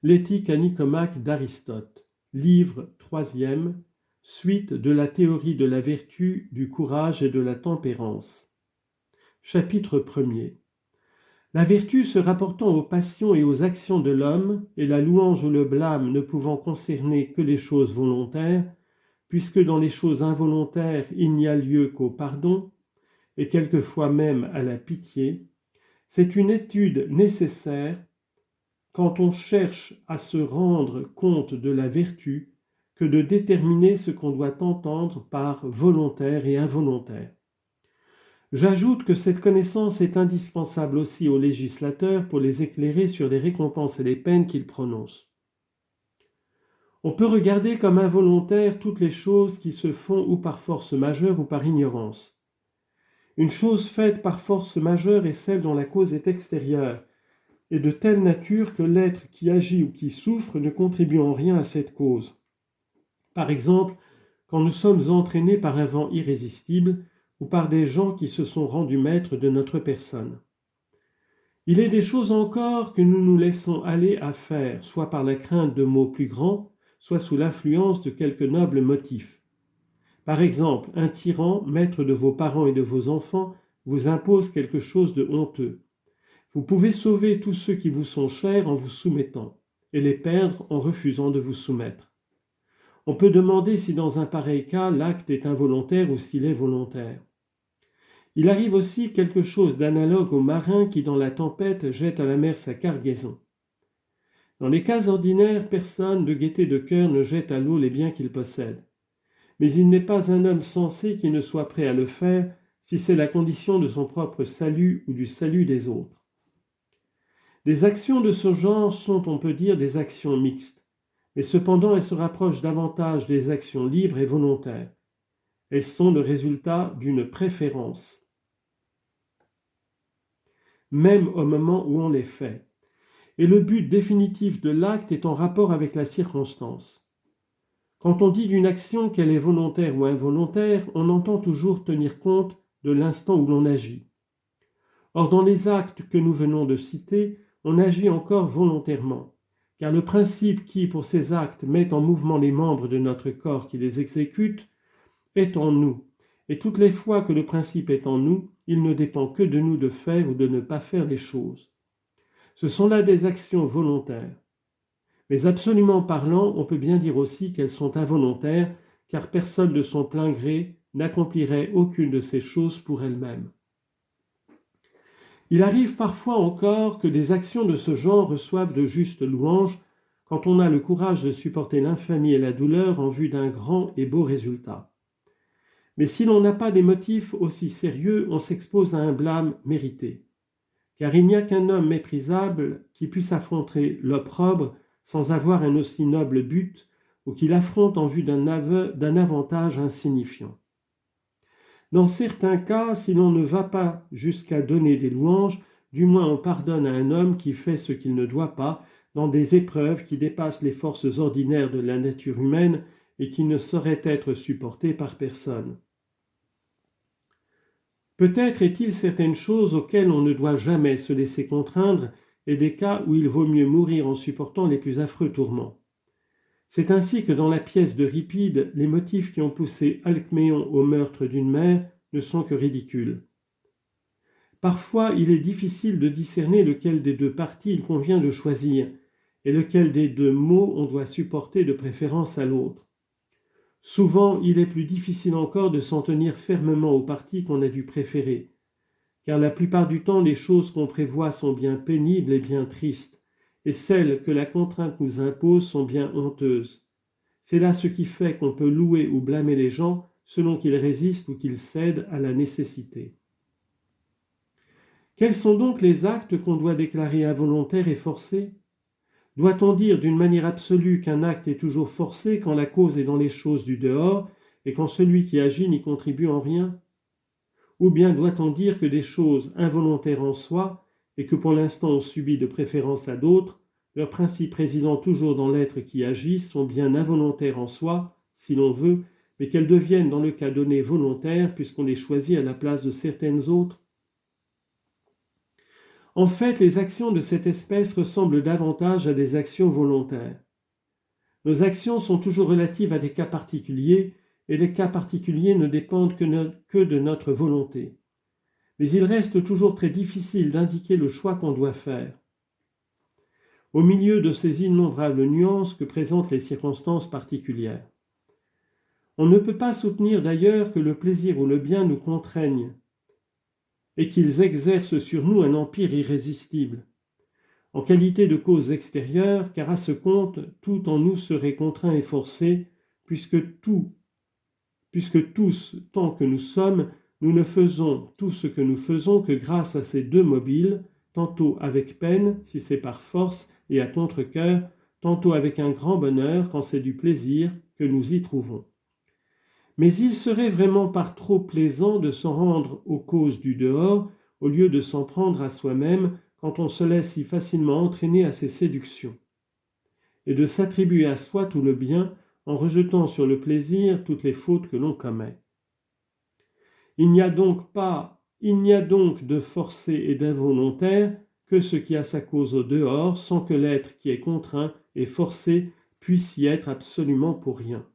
L'éthique à Nicomaque d'Aristote, livre 3e, suite de la théorie de la vertu, du courage et de la tempérance. Chapitre 1er. La vertu se rapportant aux passions et aux actions de l'homme, et la louange ou le blâme ne pouvant concerner que les choses volontaires, puisque dans les choses involontaires il n'y a lieu qu'au pardon, et quelquefois même à la pitié, c'est une étude nécessaire quand on cherche à se rendre compte de la vertu que de déterminer ce qu'on doit entendre par volontaire et involontaire. J'ajoute que cette connaissance est indispensable aussi aux législateurs pour les éclairer sur les récompenses et les peines qu'ils prononcent. On peut regarder comme involontaires toutes les choses qui se font ou par force majeure ou par ignorance. Une chose faite par force majeure est celle dont la cause est extérieure, et de telle nature que l'être qui agit ou qui souffre ne contribue en rien à cette cause. Par exemple, quand nous sommes entraînés par un vent irrésistible ou par des gens qui se sont rendus maîtres de notre personne. Il est des choses encore que nous nous laissons aller à faire, soit par la crainte de maux plus grands, soit sous l'influence de quelques nobles motifs. Par exemple, un tyran, maître de vos parents et de vos enfants, vous impose quelque chose de honteux. Vous pouvez sauver tous ceux qui vous sont chers en vous soumettant, et les perdre en refusant de vous soumettre. On peut demander si dans un pareil cas, l'acte est involontaire ou s'il est volontaire. Il arrive aussi quelque chose d'analogue au marin qui, dans la tempête, jette à la mer sa cargaison. Dans les cas ordinaires, personne, de gaieté de cœur, ne jette à l'eau les biens qu'il possède. Mais il n'est pas un homme sensé qui ne soit prêt à le faire si c'est la condition de son propre salut ou du salut des autres. Les actions de ce genre sont, on peut dire, des actions mixtes, mais cependant elles se rapprochent davantage des actions libres et volontaires. Elles sont le résultat d'une préférence, même au moment où on les fait. Et le but définitif de l'acte est en rapport avec la circonstance. Quand on dit d'une action qu'elle est volontaire ou involontaire, on entend toujours tenir compte de l'instant où l'on agit. Or, dans les actes que nous venons de citer, on agit encore volontairement, car le principe qui, pour ces actes, met en mouvement les membres de notre corps qui les exécutent, est en nous. Et toutes les fois que le principe est en nous, il ne dépend que de nous de faire ou de ne pas faire les choses. Ce sont là des actions volontaires. Mais absolument parlant, on peut bien dire aussi qu'elles sont involontaires, car personne de son plein gré n'accomplirait aucune de ces choses pour elle-même. Il arrive parfois encore que des actions de ce genre reçoivent de justes louanges quand on a le courage de supporter l'infamie et la douleur en vue d'un grand et beau résultat. Mais si l'on n'a pas des motifs aussi sérieux, on s'expose à un blâme mérité. Car il n'y a qu'un homme méprisable qui puisse affronter l'opprobre sans avoir un aussi noble but, ou qu'il affronte en vue d'un avantage insignifiant. Dans certains cas, si l'on ne va pas jusqu'à donner des louanges, du moins on pardonne à un homme qui fait ce qu'il ne doit pas, dans des épreuves qui dépassent les forces ordinaires de la nature humaine et qui ne sauraient être supportées par personne. Peut-être est-il certaines choses auxquelles on ne doit jamais se laisser contraindre et des cas où il vaut mieux mourir en supportant les plus affreux tourments. C'est ainsi que dans la pièce d'Euripide, les motifs qui ont poussé Alcméon au meurtre d'une mère ne sont que ridicules. Parfois, il est difficile de discerner lequel des deux partis il convient de choisir et lequel des deux maux on doit supporter de préférence à l'autre. Souvent, il est plus difficile encore de s'en tenir fermement au parti qu'on a dû préférer, car la plupart du temps, les choses qu'on prévoit sont bien pénibles et bien tristes, et celles que la contrainte nous impose sont bien honteuses. C'est là ce qui fait qu'on peut louer ou blâmer les gens selon qu'ils résistent ou qu'ils cèdent à la nécessité. Quels sont donc les actes qu'on doit déclarer involontaires et forcés ? Doit-on dire d'une manière absolue qu'un acte est toujours forcé quand la cause est dans les choses du dehors et quand celui qui agit n'y contribue en rien ? Ou bien doit-on dire que des choses involontaires en soi et que pour l'instant on subit de préférence à d'autres, leurs principes résidant toujours dans l'être qui agit, sont bien involontaires en soi, si l'on veut, mais qu'elles deviennent dans le cas donné volontaires puisqu'on les choisit à la place de certaines autres ? En fait, les actions de cette espèce ressemblent davantage à des actions volontaires. Nos actions sont toujours relatives à des cas particuliers, et les cas particuliers ne dépendent que de notre volonté. Mais il reste toujours très difficile d'indiquer le choix qu'on doit faire. Au milieu de ces innombrables nuances que présentent les circonstances particulières. On ne peut pas soutenir d'ailleurs que le plaisir ou le bien nous contraignent et qu'ils exercent sur nous un empire irrésistible. En qualité de cause extérieure, car à ce compte, tout en nous serait contraint et forcé, puisque tous, tant que nous sommes, nous ne faisons tout ce que nous faisons que grâce à ces deux mobiles, tantôt avec peine, si c'est par force et à contre-cœur, tantôt avec un grand bonheur quand c'est du plaisir que nous y trouvons. Mais il serait vraiment par trop plaisant de s'en rendre aux causes du dehors, au lieu de s'en prendre à soi-même quand on se laisse si facilement entraîner à ces séductions, et de s'attribuer à soi tout le bien en rejetant sur le plaisir toutes les fautes que l'on commet. Il n'y a donc de forcé et d'involontaire que ce qui a sa cause au dehors, sans que l'être qui est contraint et forcé puisse y être absolument pour rien.